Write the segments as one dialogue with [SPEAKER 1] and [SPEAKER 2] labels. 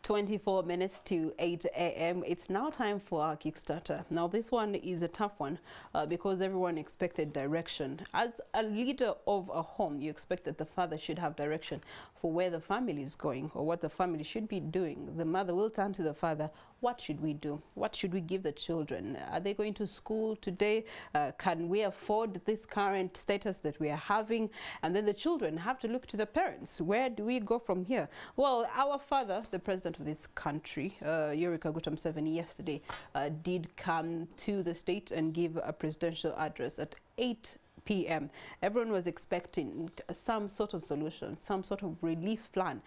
[SPEAKER 1] 24 minutes to 8 a.m. It's now time for our Kickstarter. Now this one is a tough one because everyone expected direction. As a leader of a home, you expect that the father should have direction for where the family is going or what the family should be doing. The mother will turn to the father. What should we do? What should we give the children? Are they going to school today? Can we afford this current status that we are having? And then the children have to look to the parents. Where do we go from here? Well, our father, the president of this country, President Museveni, yesterday did come to the state and give a presidential address at 8 p.m. Everyone was expecting some sort of solution, some sort of relief plan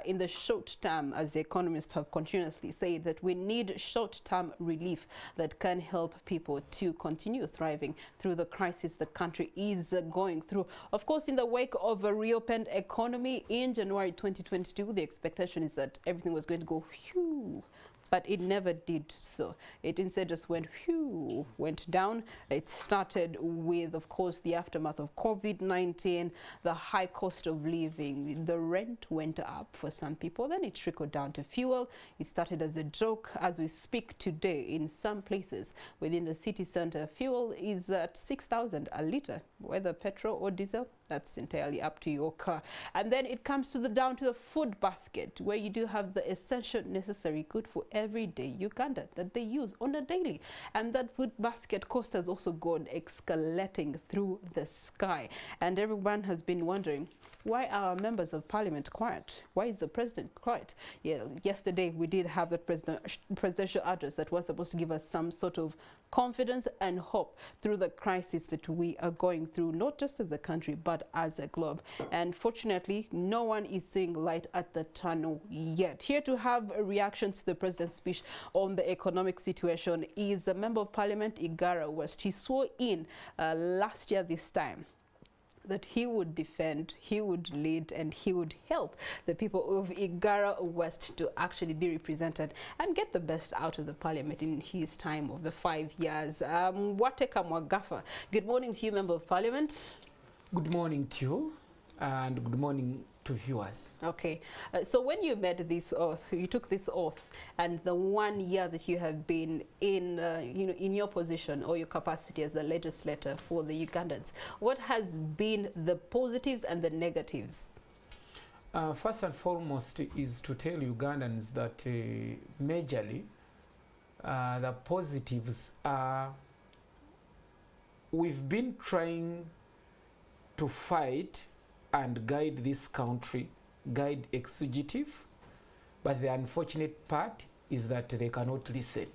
[SPEAKER 1] in the short term, as the economists have continuously said that we need short-term relief that can help people to continue thriving through the crisis the country is going through. Of course, in the wake of a reopened economy in January 2022, the expectation is that everything was going to go phew. But it never did so. It instead just went phew, went down. It started with, of course, the aftermath of COVID-19, the high cost of living. The rent went up for some people, then it trickled down to fuel. It started as a joke. As we speak today, in some places within the city center, fuel is at 6,000 a litre, whether petrol or diesel. That's entirely up to your car. And then it comes to down to the food basket, where you do have the essential necessary good for everyday Uganda that they use on a daily. And that food basket cost has also gone escalating through the sky. And everyone has been wondering, why are members of parliament quiet? Why is the president quiet? Yeah, yesterday we did have the presidential address that was supposed to give us some sort of confidence and hope through the crisis that we are going through, not just as a country, but as a globe. And fortunately, no one is seeing light at the tunnel yet. Here to have a reaction to the president's speech on the economic situation is a member of parliament, Igara West. He swore in last year this time that he would defend, he would lead, and he would help the people of Igara West to actually be represented and get the best out of the parliament in his time of the 5 years. Mbwatekamwa Gaffa, good morning to you, Member of Parliament.
[SPEAKER 2] Good morning to you, and good morning to viewers. Okay,
[SPEAKER 1] so when you made this oath, you took this oath, and the 1 year that you have been in, in your position or your capacity as a legislator for the Ugandans, what has been the positives and the negatives?
[SPEAKER 2] First and foremost is to tell Ugandans that majorly the positives are we've been trying to fight and guide this country, guide executive, but the unfortunate part is that they cannot listen.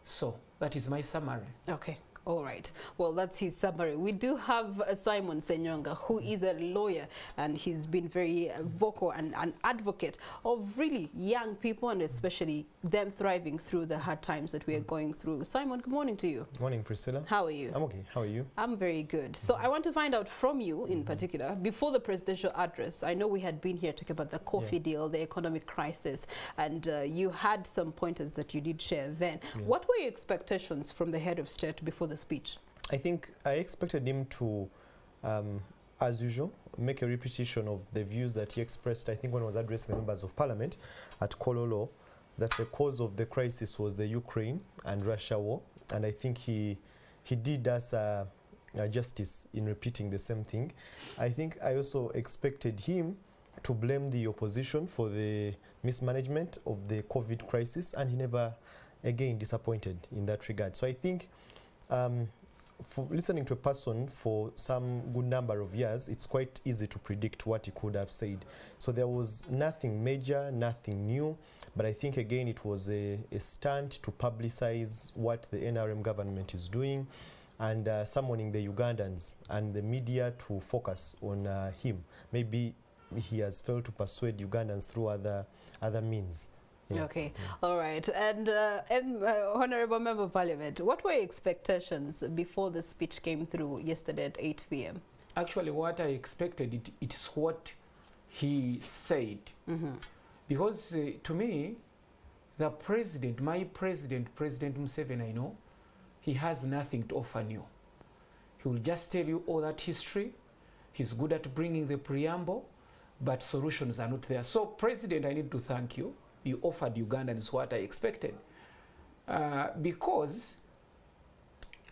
[SPEAKER 2] So that is my summary.
[SPEAKER 1] Okay. All right. Well, that's his summary. We do have Simon Ssenyonga, who is a lawyer, and he's been very vocal and an advocate of really young people, and especially them thriving through the hard times that we are going through. Simon, good morning to you.
[SPEAKER 3] Good morning, Priscilla.
[SPEAKER 1] How are you?
[SPEAKER 3] I'm okay. How are you?
[SPEAKER 1] I'm very good. So I want to find out from you in particular, before the presidential address, I know we had been here talking about the coffee deal, the economic crisis, and you had some pointers that you did share then. What were your expectations from the head of state before the speech?
[SPEAKER 3] I think I expected him to, as usual, make a repetition of the views that he expressed, I think, when he was addressing the members of parliament at Kololo, that the cause of the crisis was the Ukraine and Russia war. And I think he did us justice in repeating the same thing. I think I also expected him to blame the opposition for the mismanagement of the COVID crisis, and he never again disappointed in that regard. So I think for listening to a person for some good number of years, it's quite easy to predict what he could have said. So there was nothing major, nothing new, but I think again it was a stunt to publicize what the NRM government is doing, and summoning the Ugandans and the media to focus on him. Maybe he has failed to persuade Ugandans through other means. Yeah.
[SPEAKER 1] Okay, all right. And Honorable Member of Parliament, what were your expectations before the speech came through yesterday at 8 p.m.?
[SPEAKER 2] Actually, what I expected, it is what he said. Because to me, the president, my president, President Museveni, I know, he has nothing to offer new. He will just tell you all that history. He's good at bringing the preamble, but solutions are not there. So, President, I need to thank you. you offered Ugandans what I expected. Because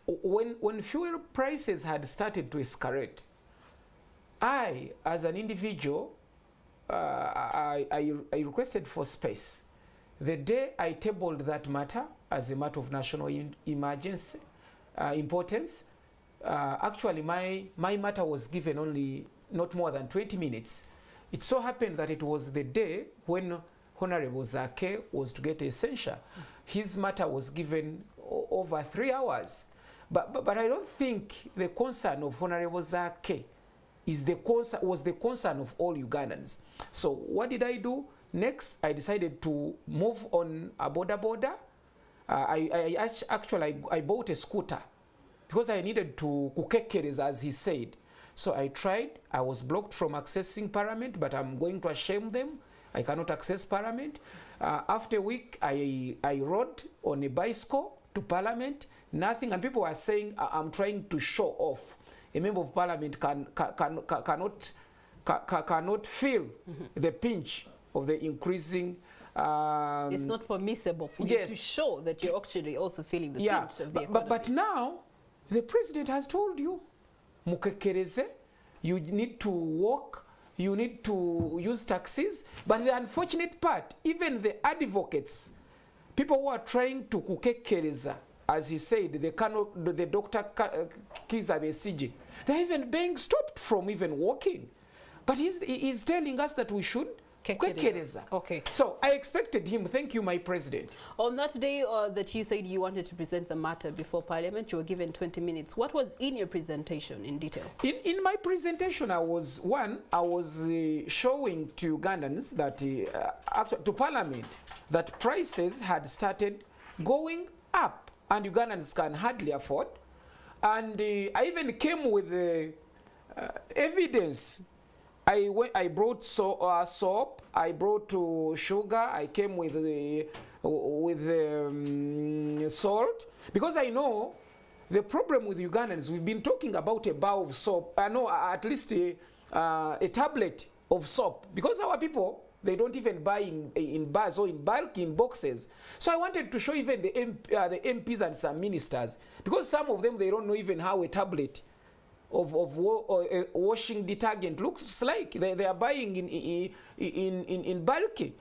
[SPEAKER 2] when fuel prices had started to escalate, I, as an individual, I requested for space. The day I tabled that matter as a matter of national emergency importance, actually my matter was given only not more than 20 minutes. It so happened that it was the day when Honorable Zake was to get a censure. His matter was given over 3 hours. But I don't think the concern of Honorable Zake was the concern of all Ugandans. So what did I do? Next, I decided to move on a border. I bought a scooter because I needed to kukekereza, as he said. So I tried. I was blocked from accessing Parliament, but I'm going to shame them. I cannot access Parliament. After a week, I rode on a bicycle to Parliament. Nothing, and people were saying I'm trying to show off. A member of Parliament cannot feel the pinch of the increasing.
[SPEAKER 1] It's not permissible for you to show that you're actually also feeling the pinch of the economy.
[SPEAKER 2] But now, the president has told you, mukekereze, you need to walk, you need to use taxis. But the unfortunate part, even the advocates, people who are trying to kukekereza, as he said, the Dr. Kiza Besigi, they're even being stopped from even walking. But he's telling us that we should kukekereza.
[SPEAKER 1] Okay.
[SPEAKER 2] So I expected him. Thank you, my president.
[SPEAKER 1] On that day that you said you wanted to present the matter before Parliament, you were given 20 minutes. What was in your presentation in detail? In
[SPEAKER 2] my presentation, I was showing to Ugandans that, to Parliament, that prices had started going up and Ugandans can hardly afford. And I even came with evidence. I brought soap, I brought sugar, I came with salt, because I know the problem with Ugandans. We've been talking about a bar of soap, at least a tablet of soap, because our people, they don't even buy in bars or in bulk, in boxes. So I wanted to show even the MPs and some ministers, because some of them, they don't know even how a tablet of washing detergent looks like. They are buying in bulky.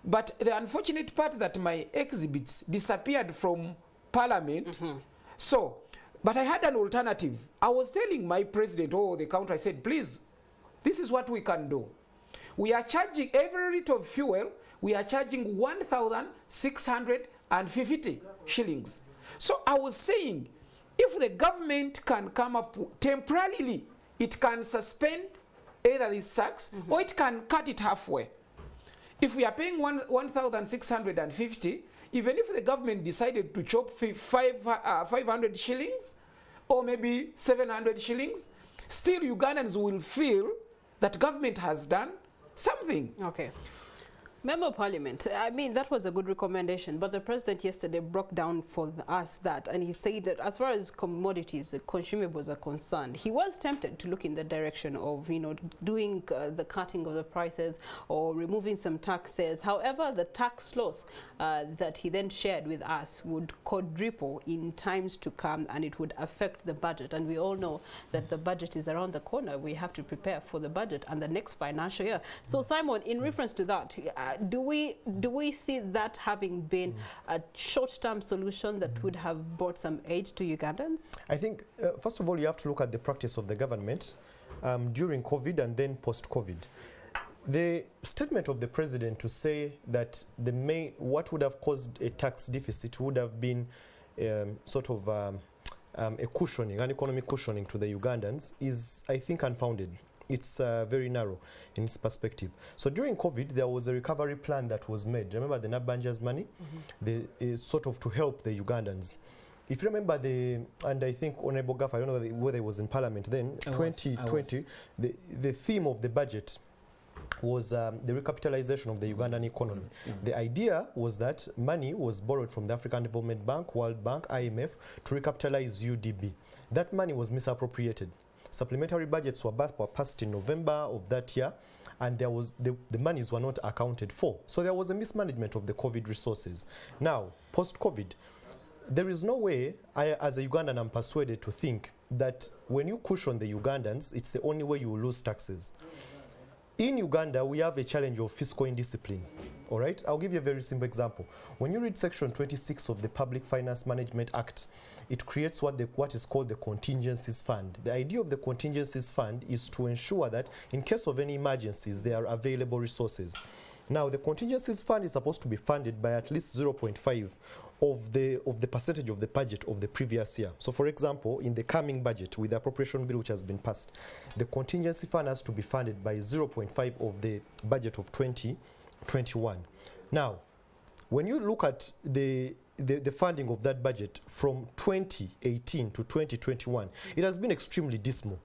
[SPEAKER 2] But the unfortunate part that my exhibits disappeared from Parliament. So, but I had an alternative. I was telling my president, the counter, I said, please, this is what we can do. We are charging every liter of fuel, we are charging 1,650 shillings. So I was saying, if the government can come up temporarily, it can suspend either this tax or it can cut it halfway. If we are paying 1,650, even if the government decided to chop 500 shillings or maybe 700 shillings, still Ugandans will feel that government has done something. Okay.
[SPEAKER 1] Member of Parliament, I mean, that was a good recommendation, but the president yesterday broke down for us that, and he said that as far as commodities, consumables are concerned, he was tempted to look in the direction of, doing the cutting of the prices or removing some taxes. However, the tax loss that he then shared with us would quadruple in times to come, and it would affect the budget. And we all know that the budget is around the corner. We have to prepare for the budget and the next financial year. So, Simon, in reference to that, do we see that having been a short-term solution that would have brought some aid to Ugandans?
[SPEAKER 3] I think, first of all, you have to look at the practice of the government during COVID and then post-COVID. The statement of the president to say that what would have caused a tax deficit would have been sort of a cushioning, an economic cushioning to the Ugandans is, I think, unfounded. It's very narrow in its perspective. So during COVID, there was a recovery plan that was made. Remember the Nabanja's money? Sort of to help the Ugandans. If you remember and I think Honorable Gaffa, I don't know whether it was in Parliament then, 2020, the theme of the budget was the recapitalization of the Ugandan economy. The idea was that money was borrowed from the African Development Bank, World Bank, IMF to recapitalize UDB. That money was misappropriated. Supplementary budgets were passed in November of that year, and there was the monies were not accounted for. So there was a mismanagement of the COVID resources. Now, post-COVID, there is no way, as a Ugandan, I'm persuaded to think that when you cushion the Ugandans, it's the only way you will lose taxes. In Uganda, we have a challenge of fiscal indiscipline. All right? I'll give you a very simple example. When you read Section 26 of the Public Finance Management Act, it creates what is called the contingencies fund. The idea of the contingencies fund is to ensure that in case of any emergencies, there are available resources. Now, the contingencies fund is supposed to be funded by at least 0.5 of the percentage of the budget of the previous year. So, for example, in the coming budget with the appropriation bill which has been passed, the contingency fund has to be funded by 0.5 of the budget of 2021. Now, when you look at the funding of that budget from 2018 to 2021, it has been extremely dismal.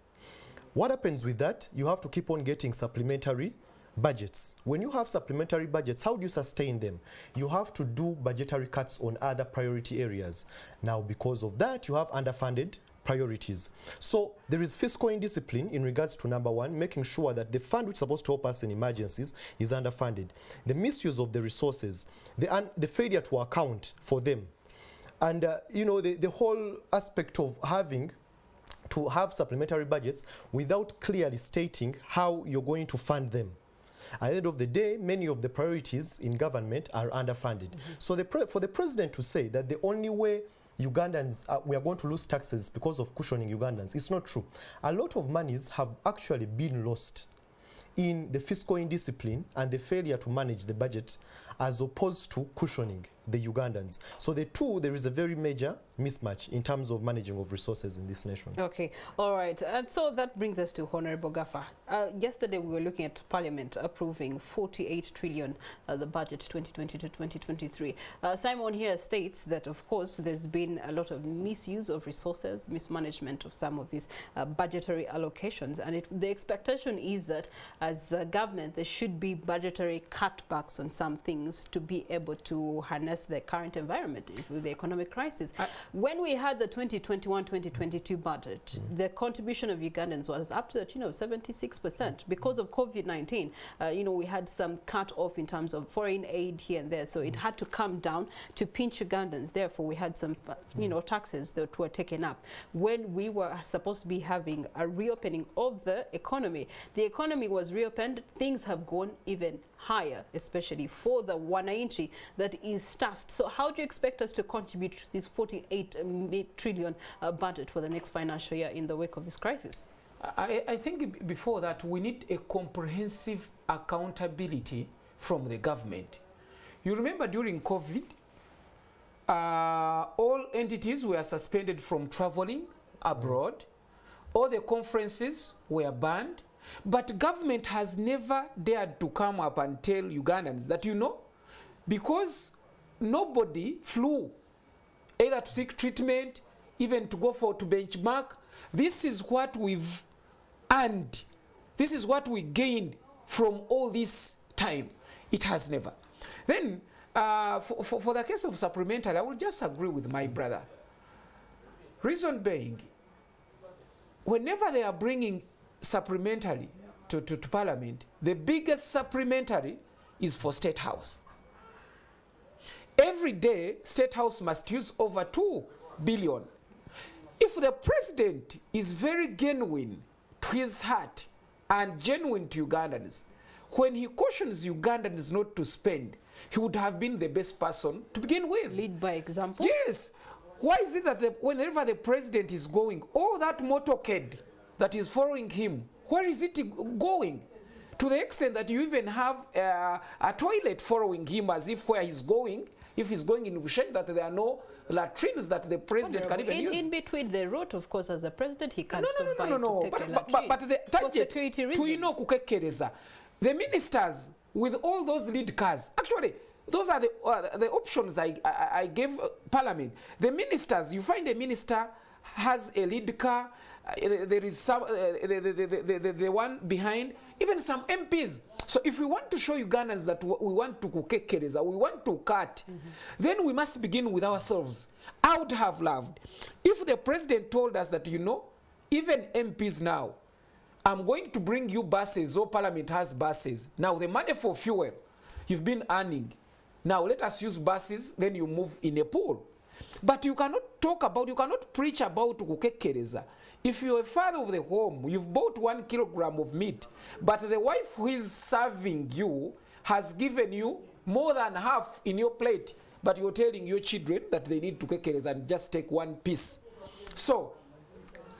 [SPEAKER 3] What happens with that? You have to keep on getting supplementary budgets. When you have supplementary budgets, how do you sustain them? You have to do budgetary cuts on other priority areas. Now, because of that, you have underfunded priorities. So there is fiscal indiscipline in regards to number one, making sure that the fund which is supposed to help us in emergencies is underfunded. The misuse of the resources, the failure to account for them. And you know, the whole aspect of having to have supplementary budgets without clearly stating how you're going to fund them. At the end of the day, many of the priorities in government are underfunded. So for the president to say that the only way Ugandans, we are going to lose taxes because of cushioning Ugandans, it's not true. A lot of monies have actually been lost in the fiscal indiscipline and the failure to manage the budget as opposed to cushioning the Ugandans. So the two, there is a very major mismatch in terms of managing of resources in this nation.
[SPEAKER 1] Okay, all right. And so that brings us to Honorable Gaffa. Yesterday we were looking at Parliament approving 48 trillion, the budget 2020 to 2023. Simon here states that, of course, there's been a lot of misuse of resources, mismanagement of some of these budgetary allocations. And the expectation is that as a government, there should be budgetary cutbacks on some things to be able to harness the current environment with the economic crisis. When we had the 2021-2022 budget, the contribution of Ugandans was up to, 76%. Because of COVID-19, we had some cut off in terms of foreign aid here and there. So it had to come down to pinch Ugandans. Therefore, we had some, taxes that were taken up. When we were supposed to be having a reopening of the economy was reopened, things have gone even higher, especially for the wananchi that is tasked. So how do you expect us to contribute to this 48 trillion budget for the next financial year in the wake of this crisis?
[SPEAKER 2] I think before that, we need a comprehensive accountability from the government. You remember during COVID, all entities were suspended from traveling abroad. All the conferences were banned. But government has never dared to come up and tell Ugandans that, because nobody flew either to seek treatment, even to go to benchmark, this is what we've earned. This is what we gained from all this time. It has never. Then, for the case of supplementary, I will just agree with my brother. Reason being, whenever they are bringing supplementary to Parliament, the biggest supplementary is for State House. Every day, State House must use over 2 billion. If the president is very genuine to his heart and genuine to Ugandans, when he cautions Ugandans not to spend, he would have been the best person to begin with.
[SPEAKER 1] Lead by example?
[SPEAKER 2] Yes. Why is it that whenever the president is going, all that motorcade that is following him, where is it going? To the extent that you even have a toilet following him as if where he's going, if he's going in Bushek, that there are no latrines that the president can even use. In
[SPEAKER 1] between the road, of course, as a president, he can't stop by
[SPEAKER 2] to
[SPEAKER 1] take a latrine.
[SPEAKER 2] But the target,
[SPEAKER 1] security reasons.
[SPEAKER 2] The ministers with all those lead cars, actually, those are the options I gave Parliament. The ministers, you find a minister has a lead car, there is some the one behind, even some MPs. So if we want to show Ugandans that we want to kukekereza, we want to cut, then we must begin with ourselves. I would have loved if the president told us that, even MPs now I'm going to bring you buses, or Parliament has buses. Now the money for fuel you've been earning. Now let us use buses, then you move in a pool. But you cannot talk about, you cannot preach about kukekereza. If you're a father of the home, you've bought 1 kilogram of meat, but the wife who is serving you has given you more than half in your plate, but you're telling your children that they need to kukekereza and just take 1 piece. So,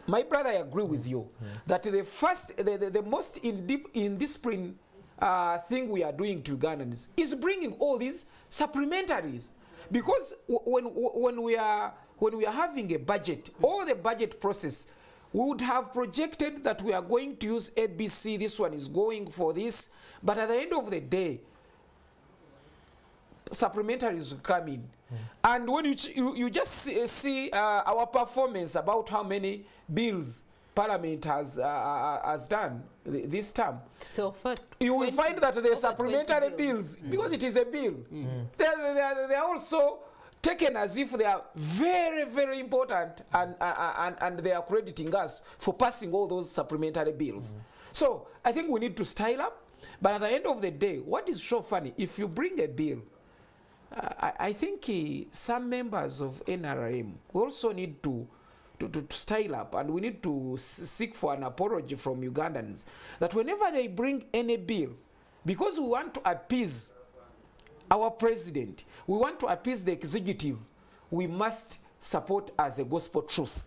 [SPEAKER 2] my brother, I agree with you that the most indisciplined thing we are doing to Ugandans is bringing all these supplementaries, because when we are having a budget, all the budget process, we would have projected that we are going to use ABC. This one is going for this, but at the end of the day, supplementaries will come in. And when you just see our performance about how many bills Parliament has done this term,
[SPEAKER 1] so
[SPEAKER 2] you will find that the supplementary bills, because it is a bill, they are also taken as if they are very, very important, and they are crediting us for passing all those supplementary bills. So I think we need to style up, but at the end of the day, what is so funny, if you bring a bill, I think some members of NRM also need to style up, and we need to seek for an apology from Ugandans that whenever they bring any bill, because we want to appease our president, we want to appease the executive, we must support as a gospel truth.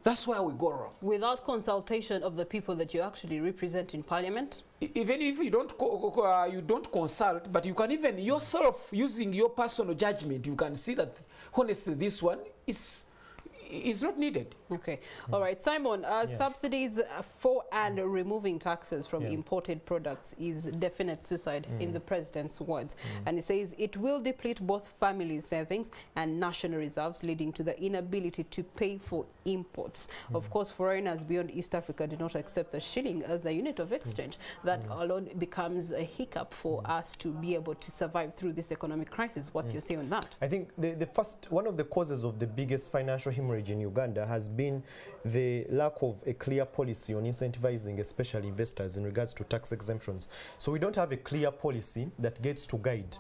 [SPEAKER 2] That's where we go wrong.
[SPEAKER 1] Without consultation of the people that you actually represent in Parliament?
[SPEAKER 2] Even if you don't consult, but you can even yourself, using your personal judgment, you can see that honestly this one is not needed.
[SPEAKER 1] Okay. All right. Simon, subsidies for and removing taxes from imported products is definite suicide in the president's words. And he says it will deplete both families' savings and national reserves, leading to the inability to pay for imports. Of course, foreigners beyond East Africa do not accept the shilling as a unit of exchange. That alone becomes a hiccup for us to be able to survive through this economic crisis. What's your say on that?
[SPEAKER 3] I think one of the causes of the biggest financial hemorrhage in Uganda has been the lack of a clear policy on incentivizing especially investors in regards to tax exemptions. So we don't have a clear policy that gets to guide,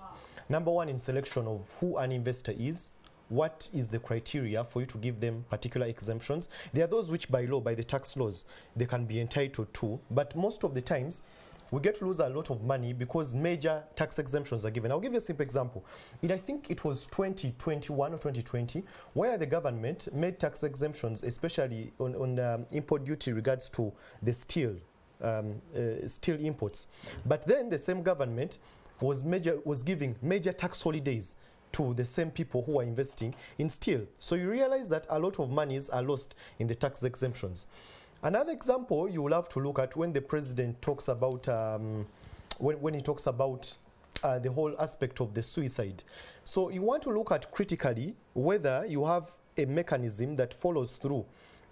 [SPEAKER 3] number one, in selection of who an investor is, what is the criteria for you to give them particular exemptions. There are those which by law, by the tax laws, they can be entitled to, but most of the times we get to lose a lot of money because major tax exemptions are given. I'll give you a simple example. I think it was 2021 or 2020 where the government made tax exemptions, especially on import duty regards to the steel imports. But then the same government was giving major tax holidays to the same people who are investing in steel. So you realize that a lot of monies are lost in the tax exemptions. Another example you will have to look at when the president talks about, when he talks about the whole aspect of the suicide. So you want to look at critically whether you have a mechanism that follows through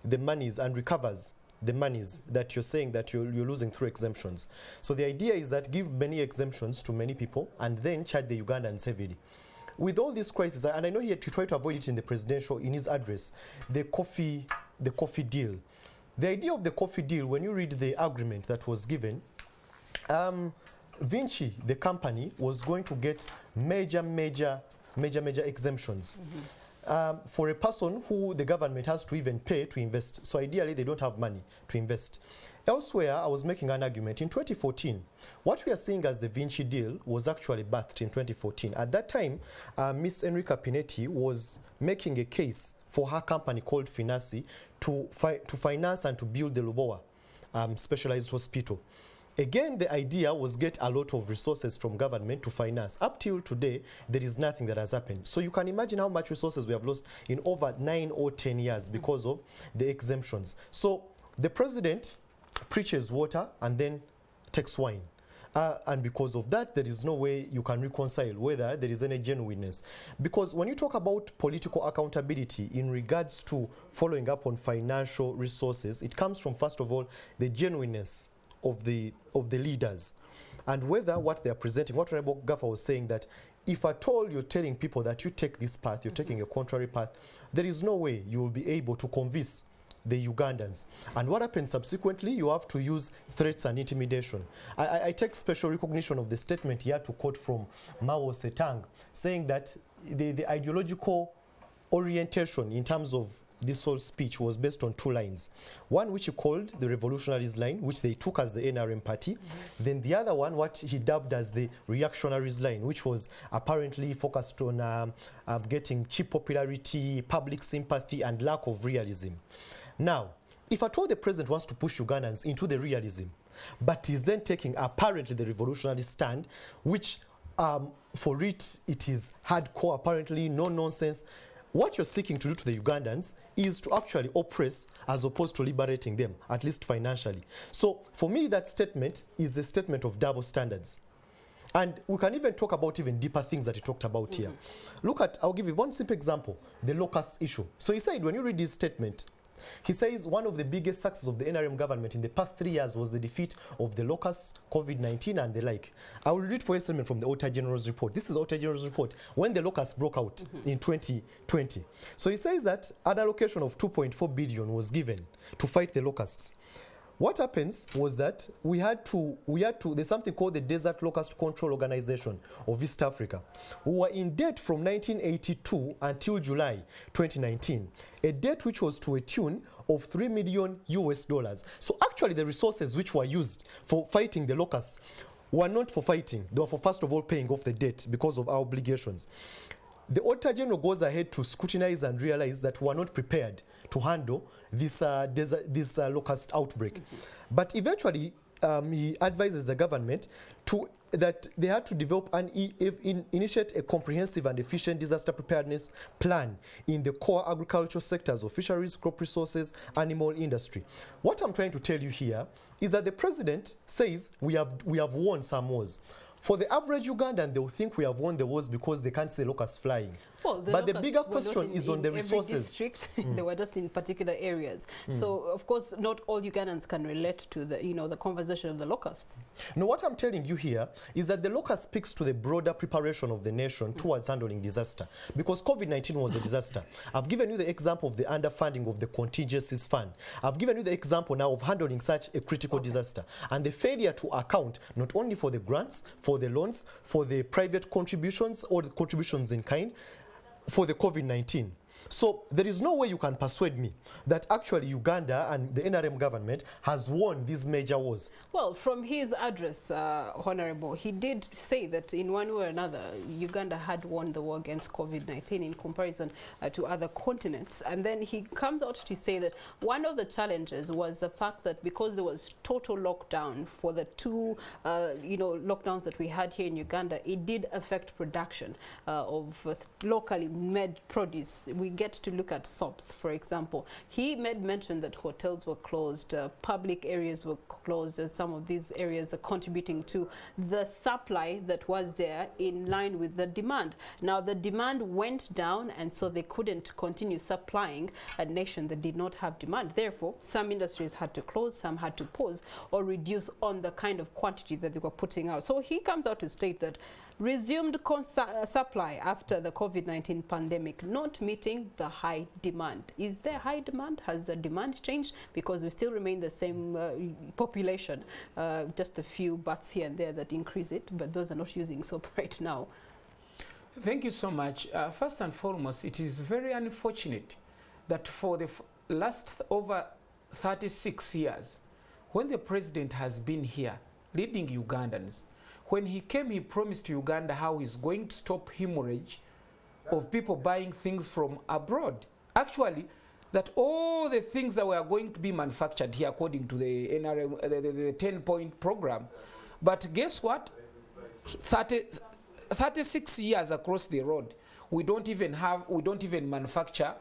[SPEAKER 3] the monies and recovers the monies that you're saying that you're losing through exemptions. So the idea is that give many exemptions to many people and then charge the Ugandans heavily. With all these crises, and I know he had to try to avoid it in the presidential, in his address, the coffee deal. The idea of the coffee deal, when you read the agreement that was given, Vinci, the company, was going to get major exemptions. For a person who the government has to even pay to invest. So ideally, they don't have money to invest. Elsewhere, I was making an argument. In 2014, what we are seeing as the Vinci deal was actually birthed in 2014. At that time, Miss Enrica Pinetti was making a case for her company called Finasi to finance and to build the Lubowa specialized hospital. Again, the idea was get a lot of resources from government to finance. Up till today, there is nothing that has happened. So you can imagine how much resources we have lost in over 9 or 10 years because of the exemptions. So the president preaches water and then takes wine. And because of that, there is no way you can reconcile whether there is any genuineness. Because when you talk about political accountability in regards to following up on financial resources, it comes from, first of all, the genuineness of the leaders and whether what they are presenting. What Honorable Gaffa was saying, that if at all you're telling people that you take this path, you're taking a contrary path, there is no way you will be able to convince the Ugandans. And what happens subsequently, you have to use threats and intimidation. I take special recognition of the statement here to quote from Mao Zedong, saying that the ideological orientation in terms of this whole speech was based on 2 lines. One which he called the revolutionaries line, which they took as the NRM party. Then the other one, what he dubbed as the reactionaries line, which was apparently focused on getting cheap popularity, public sympathy, and lack of realism. Now, if at all the president wants to push Ugandans into the realism, but he's then taking apparently the revolutionary stand, which for it is hardcore, apparently no nonsense. What you're seeking to do to the Ugandans is to actually oppress as opposed to liberating them, at least financially. So for me, that statement is a statement of double standards. And we can even talk about even deeper things that he talked about here. Look at, I'll give you one simple example, the locust issue. So he said, when you read this statement, he says one of the biggest successes of the NRM government in the past 3 years was the defeat of the locusts, COVID-19 and the like. I will read for you a statement from the Auditor General's report. This is the Auditor General's report when the locusts broke out in 2020. So he says that an allocation of 2.4 billion was given to fight the locusts. What happens was that we had to, there's something called the Desert Locust Control Organization of East Africa, who were in debt from 1982 until July 2019, a debt which was to a tune of $3 million US. So actually the resources which were used for fighting the locusts were not for fighting, they were for first of all paying off the debt because of our obligations. The Auditor General goes ahead to scrutinize and realize that we are not prepared to handle this locust outbreak. But eventually, he advises the government that they had to develop and initiate a comprehensive and efficient disaster preparedness plan in the core agricultural sectors of fisheries, crop resources, animal industry. What I'm trying to tell you here is that the president says we have won some wars. For the average Ugandan, they will think we have won the wars because they can't see locusts flying.
[SPEAKER 1] Well,
[SPEAKER 3] but the bigger question is on the resources.
[SPEAKER 1] Every district, they were just in particular areas. So, of course, not all Ugandans can relate to the, the conversation of the locusts.
[SPEAKER 3] No, what I'm telling you here is that the locust speaks to the broader preparation of the nation towards handling disaster. Because COVID-19 was a disaster. I've given you the example of the underfunding of the contingencies fund. I've given you the example now of handling such a critical disaster. And the failure to account not only for the grants, for the loans, for the private contributions or the contributions in kind, for the COVID-19. So there is no way you can persuade me that actually Uganda and the NRM government has won these major wars.
[SPEAKER 1] Well, from his address, Honorable, he did say that in one way or another, Uganda had won the war against COVID-19 in comparison to other continents. And then he comes out to say that one of the challenges was the fact that because there was total lockdown for the 2, lockdowns that we had here in Uganda, it did affect production of locally made produce. We get to look at soaps, for example. He made mention that hotels were closed, public areas were closed, and some of these areas are contributing to the supply that was there in line with the demand. Now, the demand went down, and so they couldn't continue supplying a nation that did not have demand. Therefore, some industries had to close, some had to pause or reduce on the kind of quantity that they were putting out. So he comes out to state that resumed supply after the COVID-19 pandemic, not meeting the high demand. Is there high demand? Has the demand changed? Because we still remain the same population, just a few births here and there that increase it, but those are not using soap right now.
[SPEAKER 2] Thank you so much. First and foremost, it is very unfortunate that for the last over 36 years, when the president has been here leading Ugandans, when he came, he promised Uganda how he's going to stop hemorrhage of people buying things from abroad. Actually, that all the things that were going to be manufactured here according to the NRM, the 10-point program. But guess what? 36 years across the road, we don't even manufacture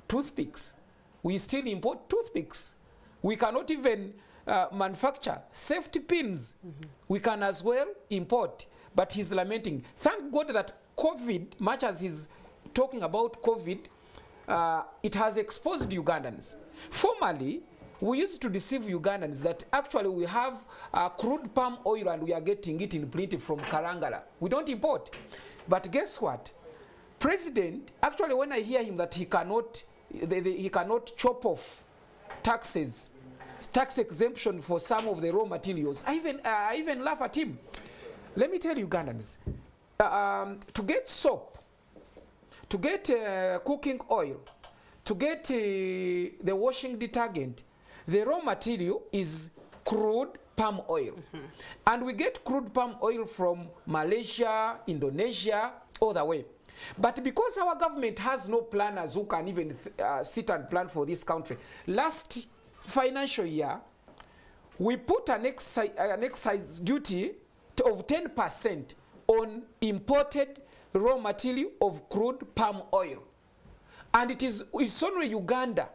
[SPEAKER 2] toothpicks. We still import toothpicks. We cannot even manufacture safety pins. We can as well import. But he's lamenting. Thank God that COVID, much as he's talking about COVID, it has exposed Ugandans. Formerly, we used to deceive Ugandans that actually we have crude palm oil and we are getting it in plenty from Karangala. We don't import. But guess what? President, actually when I hear him that he cannot chop off taxes, tax exemption for some of the raw materials. I even laugh at him. Let me tell you, Ugandans, to get soap, to get cooking oil, to get the washing detergent, the raw material is crude palm oil. And we get crude palm oil from Malaysia, Indonesia, all the way. But because our government has no planners who can even sit and plan for this country, last financial year, we put an excise duty of 10% on imported raw material of crude palm oil. And it's only Uganda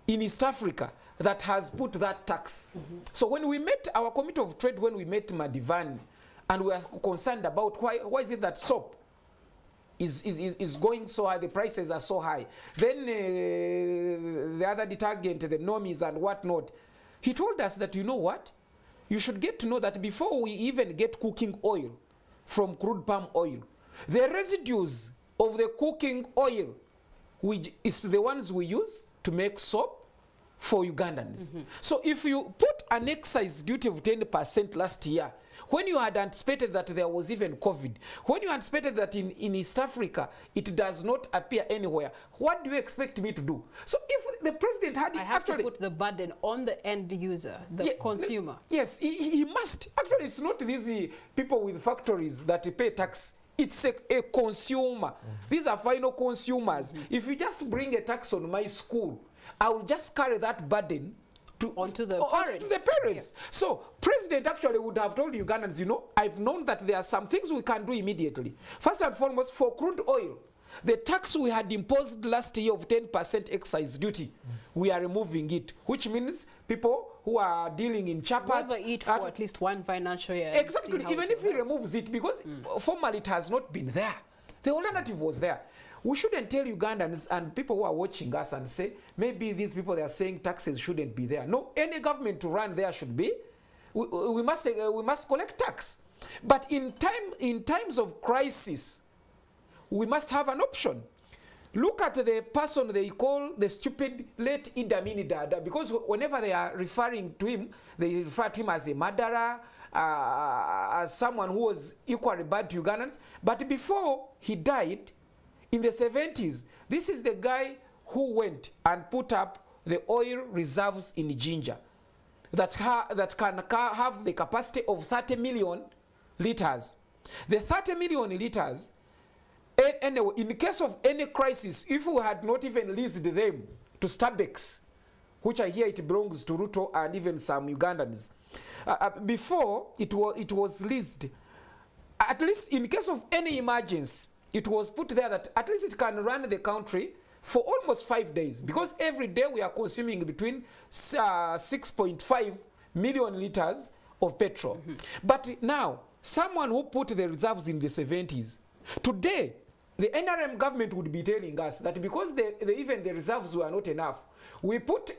[SPEAKER 2] in East Africa that has put that tax. So when we met our Committee of Trade, when we met Madivani, and we are concerned about why is it that soap is going so high, the prices are so high. Then the other detergent, the normies and whatnot, he told us that, you know what? You should get to know that before we even get cooking oil from crude palm oil, the residues of the cooking oil, which is the ones we use to make soap for Ugandans. So if you put an excise duty of 10% last year, when you had anticipated that there was even COVID, when you anticipated that in East Africa it does not appear anywhere, what do you expect me to do? So if the president had
[SPEAKER 1] I have to put the burden on the end user, the consumer.
[SPEAKER 2] Yes, he must. Actually, it's not these people with factories that pay tax. It's a consumer. These are final consumers. If you just bring a tax on my school, I will just carry that burden onto the parents. Yeah. So president actually would have told Ugandans, you know, I've known that there are some things we can do immediately. First and foremost, for crude oil, the tax we had imposed last year of 10% excise duty, we are removing it, which means people who are dealing in chapat
[SPEAKER 1] eat for at least one financial year.
[SPEAKER 2] Exactly, even if he removes it, because formally it has not been there. The alternative was there. We shouldn't tell Ugandans and people who are watching us and say, maybe these people that are saying taxes shouldn't be there. No, any government to run there should be. We must collect tax. But in times of crisis, we must have an option. Look at the person they call the stupid late Idi Amin Dada, because whenever they are referring to him, they refer to him as a murderer, as someone who was equally bad to Ugandans. But before he died, in the 70s, this is the guy who went and put up the oil reserves in Jinja that can have the capacity of 30 million liters. The 30 million liters, anyway, in case of any crisis, if we had not even leased them to Starbucks, which I hear it belongs to Ruto and even some Ugandans, before it was leased, at least in case of any emergency, it was put there that at least it can run the country for almost 5 days, because every day we are consuming between 6.5 million liters of petrol. But now, someone who put the reserves in the 70s, today, the NRM government would be telling us that because even the reserves were not enough, we put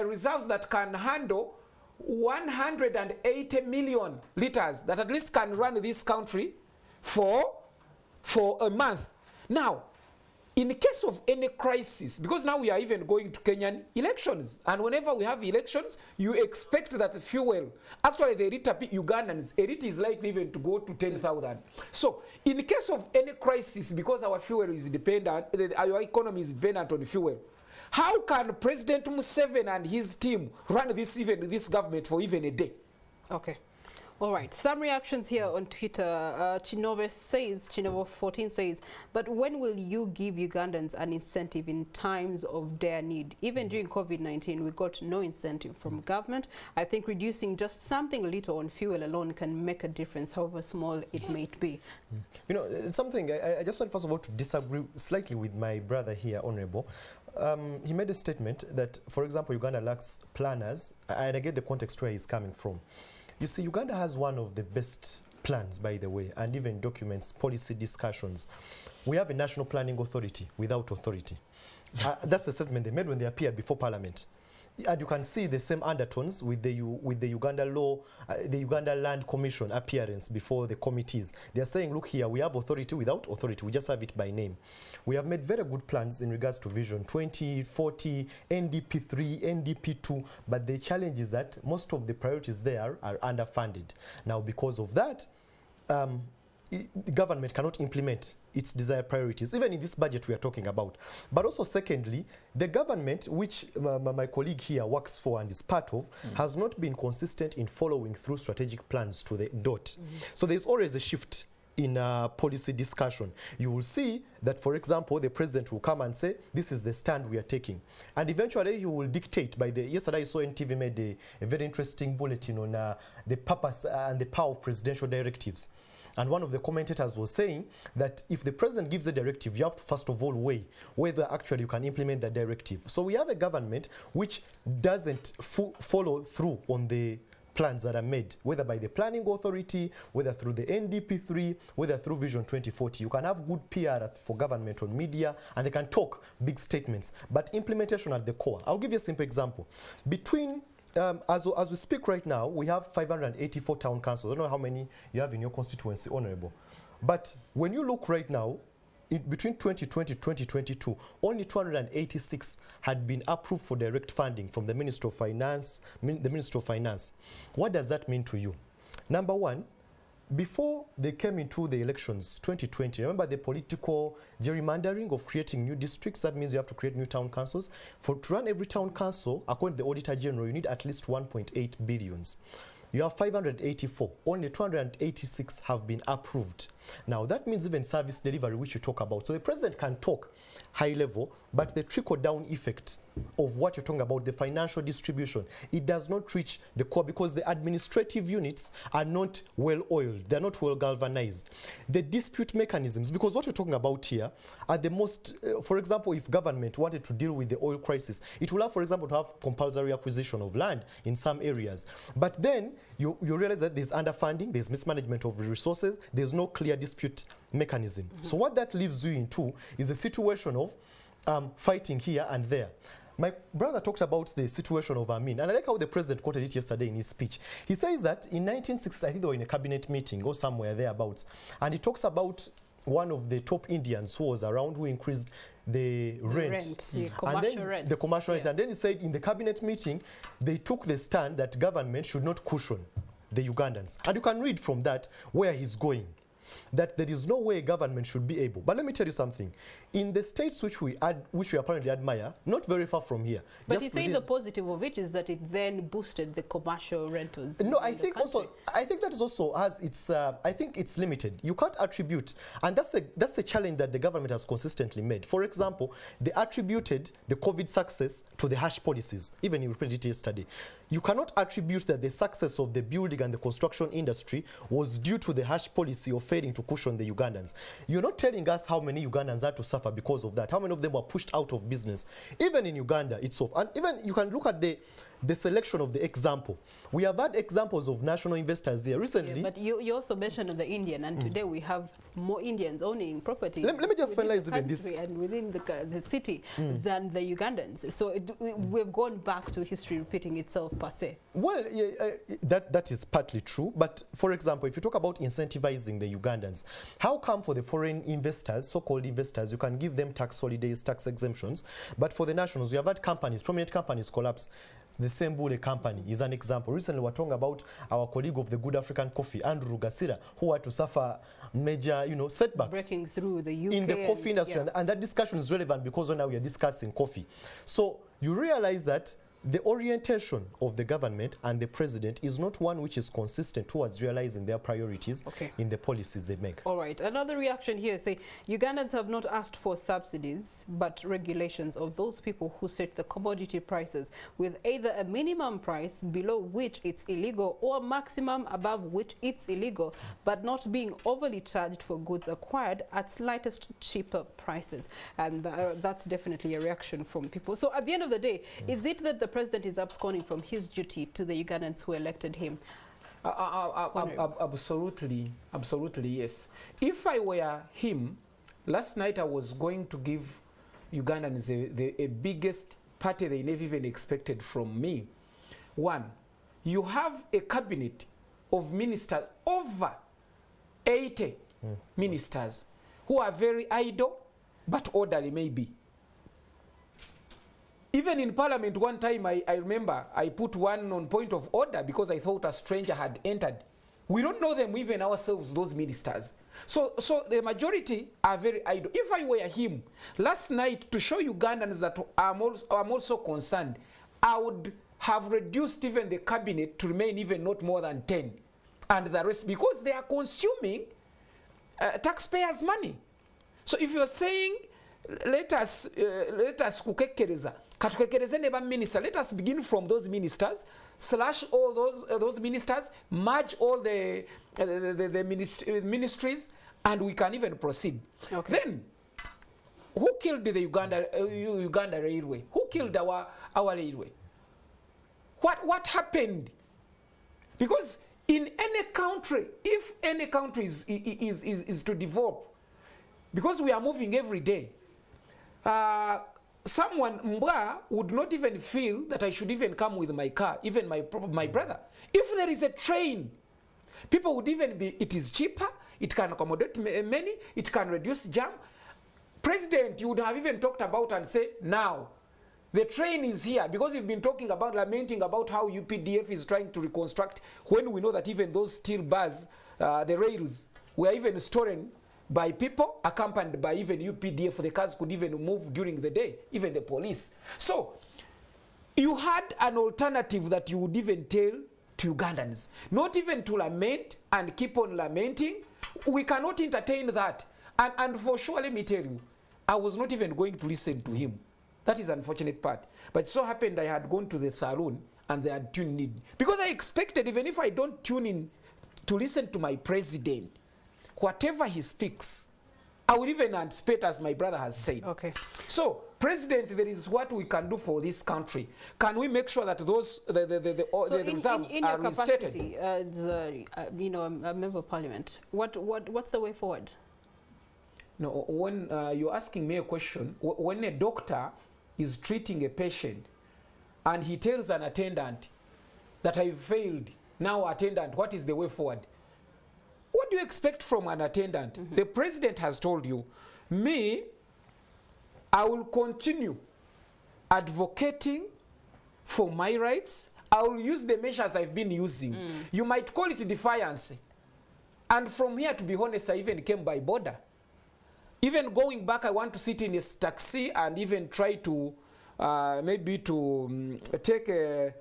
[SPEAKER 2] reserves that can handle 180 million liters that at least can run this country for a month. Now, in the case of any crisis, because now we are even going to Kenyan elections, and whenever we have elections, you expect that fuel, actually the rate of Ugandans, a rate is likely even to go to 10,000. So, in the case of any crisis, because our fuel is dependent, our economy is dependent on fuel, how can President Museveni and his team run this government for even a day?
[SPEAKER 1] Okay. All right, some reactions here on Twitter. Chinova 14 says, but when will you give Ugandans an incentive in times of dire need? Even during COVID-19, we got no incentive from government. I think reducing just something little on fuel alone can make a difference, however small it may be.
[SPEAKER 3] You know, it's something, I just want first of all to disagree slightly with my brother here, Honorable. He made a statement that, for example, Uganda lacks planners, and I get the context where he's coming from. You see, Uganda has one of the best plans, by the way, and even documents, policy discussions. We have a national planning authority without authority. That's the statement they made when they appeared before Parliament. And you can see the same undertones with the Uganda law, the Uganda Land Commission appearance before the committees. They are saying, look here, we have authority without authority. We just have it by name. We have made very good plans in regards to Vision 2040, NDP 3, NDP 2, but the challenge is that most of the priorities there are underfunded. Now, because of that, the government cannot implement its desired priorities, even in this budget we are talking about. But also, secondly, the government, which my colleague here works for and is part of, has not been consistent in following through strategic plans to the dot. So there's always a shift in policy discussion. You will see that, for example, the president will come and say, this is the stand we are taking. And eventually he will dictate by the, yesterday I saw NTV made a very interesting bulletin on the purpose and the power of presidential directives. And one of the commentators was saying that if the president gives a directive, you have to first of all weigh whether actually you can implement that directive. So we have a government which doesn't follow through on the plans that are made, whether by the planning authority, whether through the NDP3, whether through Vision 2040. You can have good PR for government on media, and they can talk big statements, but implementation at the core. I'll give you a simple example. Between as we speak right now, we have 584 town councils. I don't know how many you have in your constituency, Honorable. But when you look right now, between 2020 and 2022, only 286 had been approved for direct funding from the Minister of Finance. What does that mean to you? Number one, before they came into the elections, 2020, remember the political gerrymandering of creating new districts? That means you have to create new town councils. To run every town council, according to the Auditor General, you need at least 1.8 billions. You have 584, only 286 have been approved. Now that means even service delivery, which you talk about. So the president can talk high level, but the trickle-down effect of what you're talking about, the financial distribution, it does not reach the core because the administrative units are not well-oiled, they're not well-galvanized. The dispute mechanisms, because what you're talking about here are the most, for example, if government wanted to deal with the oil crisis, it will have, for example, to have compulsory acquisition of land in some areas. But then you realize that there's underfunding, there's mismanagement of resources, there's no clear dispute mechanism. So what that leaves you into is a situation of fighting here and there. My brother talked about the situation of Amin, and I like how the president quoted it yesterday in his speech. He says that in 1960, I think they were in a cabinet meeting or somewhere thereabouts, and he talks about one of the top Indians who was around who increased the rent.
[SPEAKER 1] The commercial rent.
[SPEAKER 3] The commercial rent. And then he said in the cabinet meeting, they took the stand that government should not cushion the Ugandans. And you can read from that where he's going, that there is no way government should be able. But let me tell you something. In the states which we apparently admire, not very far from here.
[SPEAKER 1] But you say the positive of it is that it then boosted the commercial rentals.
[SPEAKER 3] No, I think also, I think that is also has its, I think it's limited. You can't attribute, and that's the challenge that the government has consistently made. For example, they attributed the COVID success to the harsh policies, even you repeated it yesterday. You cannot attribute that the success of the building and the construction industry was due to the harsh policy of failing to cushion the Ugandans. You're not telling us how many Ugandans had to suffer because of that, how many of them were pushed out of business, even in Uganda itself. And even you can look at the selection of the example. We have had examples of national investors here recently.
[SPEAKER 1] Yeah, but you also mentioned the Indian, and today we have more Indians owning property.
[SPEAKER 3] Let me just finalize even this.
[SPEAKER 1] And within the city than the Ugandans. So we've gone back to history repeating itself per se.
[SPEAKER 3] Well, that is partly true. But for example, if you talk about incentivizing the Ugandans, how come for the foreign investors, so-called investors, you can give them tax holidays, tax exemptions, but for the nationals, we have had companies, prominent companies collapse. The Sembule company is an example. Recently, we're talking about our colleague of the Good African Coffee, Andrew Gasira, who had to suffer major, setbacks.
[SPEAKER 1] Breaking through the UK.
[SPEAKER 3] In the coffee industry. Yeah. And that discussion is relevant because now we are discussing coffee. So you realize that the orientation of the government and the president is not one which is consistent towards realizing their priorities in the policies they make.
[SPEAKER 1] All right. Another reaction here say Ugandans have not asked for subsidies but regulations of those people who set the commodity prices with either a minimum price below which it's illegal or a maximum above which it's illegal, but not being overly charged for goods acquired at slightest cheaper prices. And that's definitely a reaction from people. So at the end of the day, is it that the president is absconding from his duty to the Ugandans who elected him?
[SPEAKER 2] Absolutely, yes. If I were him, last night I was going to give Ugandans the biggest party they never even expected from me. One, you have a cabinet of ministers, over 80 ministers, who are very idle but orderly maybe. Even in Parliament one time, I remember I put one on point of order because I thought a stranger had entered. We don't know them even ourselves, those ministers. So the majority are very idle. If I were him, last night, to show Ugandans that I'm also concerned, I would have reduced even the cabinet to remain even not more than 10. And the rest, because they are consuming taxpayers' money. So if you're saying, let us kukekereza, katukekereze neba minister, let us begin from those ministers, slash all those ministers, merge all the ministries, and we can even proceed. Okay. Then, who killed the Uganda railway? Who killed our railway? What happened? Because in any country, if any country is to develop, because we are moving every day, someone, Mbwa, would not even feel that I should even come with my car, even my brother. If there is a train, people would even be, it is cheaper, it can accommodate many, it can reduce jam. President, you would have even talked about and say, now, the train is here, because you've been talking about, lamenting about how UPDF is trying to reconstruct, when we know that even those steel bars, the rails, were even stolen by people, accompanied by even UPDF. The cars could even move during the day, even the police. So, you had an alternative that you would even tell to Ugandans, not even to lament and keep on lamenting. We cannot entertain that. And for sure, let me tell you, I was not even going to listen to him. That is the unfortunate part. But it so happened I had gone to the saloon and they had tuned in. Because I expected, even if I don't tune in to listen to my president, whatever he speaks, I will even anticipate, as my brother has said. Okay. So, President, there is what we can do for this country. Can we make sure that those the reserves
[SPEAKER 1] in
[SPEAKER 2] are restated?
[SPEAKER 1] You know, a member of parliament, what's the way forward?
[SPEAKER 2] No, when you're asking me a question, when a doctor is treating a patient and he tells an attendant that I failed, now attendant, what is the way forward? What do you expect from an attendant? Mm-hmm. The president has told you, me, I will continue advocating for my rights. I will use the measures I've been using. You might call it defiance. And from here, to be honest, I even came by border. Even going back, I want to sit in a taxi and even try to maybe to take a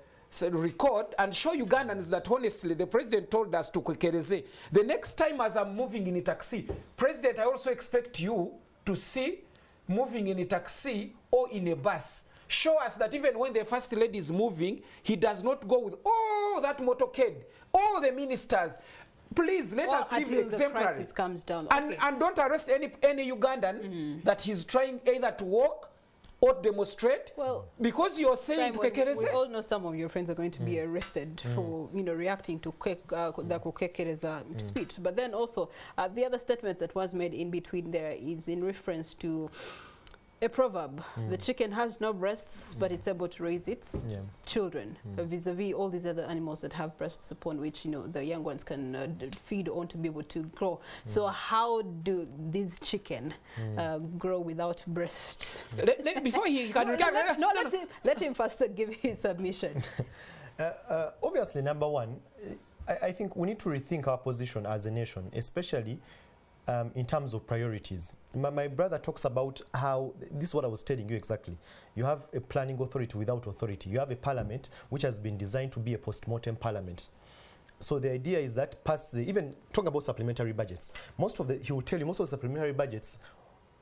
[SPEAKER 2] record and show Ugandans that honestly the president told us to kwekereze. The next time as I'm moving in a taxi, President, I also expect you to see moving in a taxi or in a bus. Show us that even when the first lady is moving, he does not go with all that motorcade, all the ministers. Please let us live exemplary. The crisis comes down. Okay. And don't arrest any Ugandan that he's trying either to walk or demonstrate, because you're saying we
[SPEAKER 1] all know some of your friends are going to be arrested for reacting to the kukekereza speech. But then also the other statement that was made in between there is in reference to a proverb: the chicken has no breasts, but it's able to raise its children, vis-a-vis all these other animals that have breasts upon which the young ones can feed on to be able to grow. So how do these chicken grow without breast?
[SPEAKER 2] Before he can
[SPEAKER 1] let him first give his submission.
[SPEAKER 3] Obviously, number one, I think we need to rethink our position as a nation, especially in terms of priorities. My brother talks about how, this is what I was telling you exactly. You have a planning authority without authority. You have a parliament which has been designed to be a post-mortem parliament. So the idea is that even talking about supplementary budgets, he will tell you most of the supplementary budgets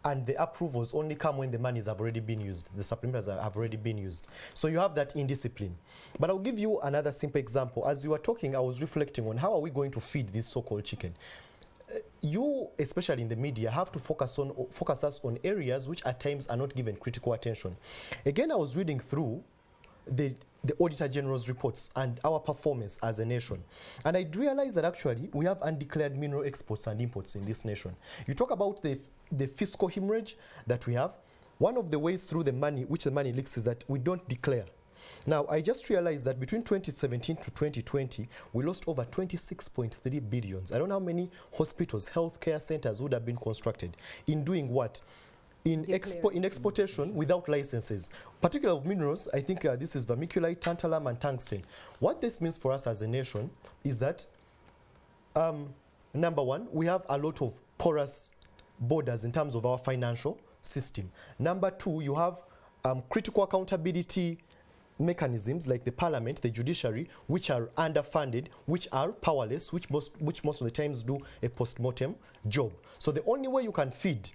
[SPEAKER 3] and the approvals only come when the monies have already been used. The supplementaries have already been used. So you have that indiscipline. But I'll give you another simple example. As you were talking, I was reflecting on how are we going to feed this so-called chicken. You, especially in the media, have to focus us on areas which at times are not given critical attention. Again, I was reading through the Auditor General's reports and our performance as a nation. And I realized that actually we have undeclared mineral exports and imports in this nation. You talk about the fiscal hemorrhage that we have. one of the ways through the money, which the money leaks, is that we don't declare. Now, I just realized that between 2017 to 2020, we lost over 26.3 billions. I don't know how many hospitals, healthcare centers would have been constructed in doing what? In exportation without licenses, particularly of minerals. I think this is vermiculite, tantalum, and tungsten. What this means for us as a nation is that, number one, we have a lot of porous borders in terms of our financial system. Number two, you have critical accountability mechanisms like the parliament, the judiciary, which are underfunded, which are powerless, which most of the times do a post-mortem job. So the only way you can feed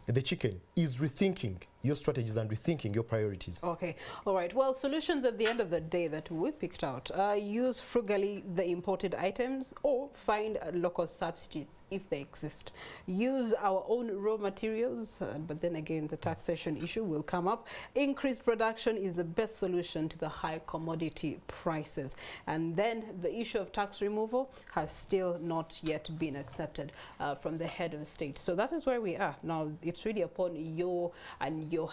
[SPEAKER 3] the chicken is rethinking your strategies and rethinking your priorities.
[SPEAKER 1] Okay, all right. Well, solutions at the end of the day that we picked out: use frugally the imported items, or find local substitutes if they exist. Use our own raw materials, but then again, the taxation issue will come up. Increased production is the best solution to the high commodity prices. And then the issue of tax removal has still not yet been accepted from the head of state. So that is where we are now. It's really upon your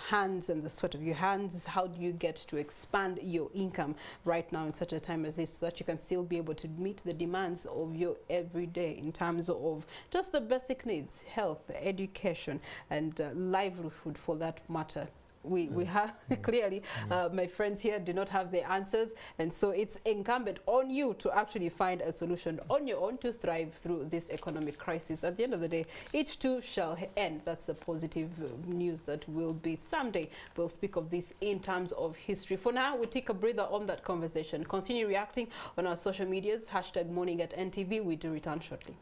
[SPEAKER 1] hands and the sweat of your hands. How do you get to expand your income right now in such a time as this, so that you can still be able to meet the demands of your everyday in terms of just the basic needs, health, education, and livelihood for that matter. We have clearly, my friends here do not have the answers, and so it's incumbent on you to actually find a solution on your own to thrive through this economic crisis. At the end of the day, each too shall end. That's the positive news that will be someday. We'll speak of this in terms of history. For now, we'll take a breather on that conversation. Continue reacting on our social medias, #morning@NTV. We do return shortly.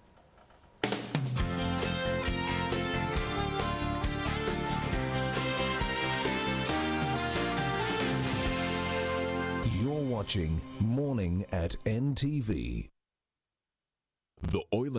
[SPEAKER 4] You're watching Morning at NTV. The oil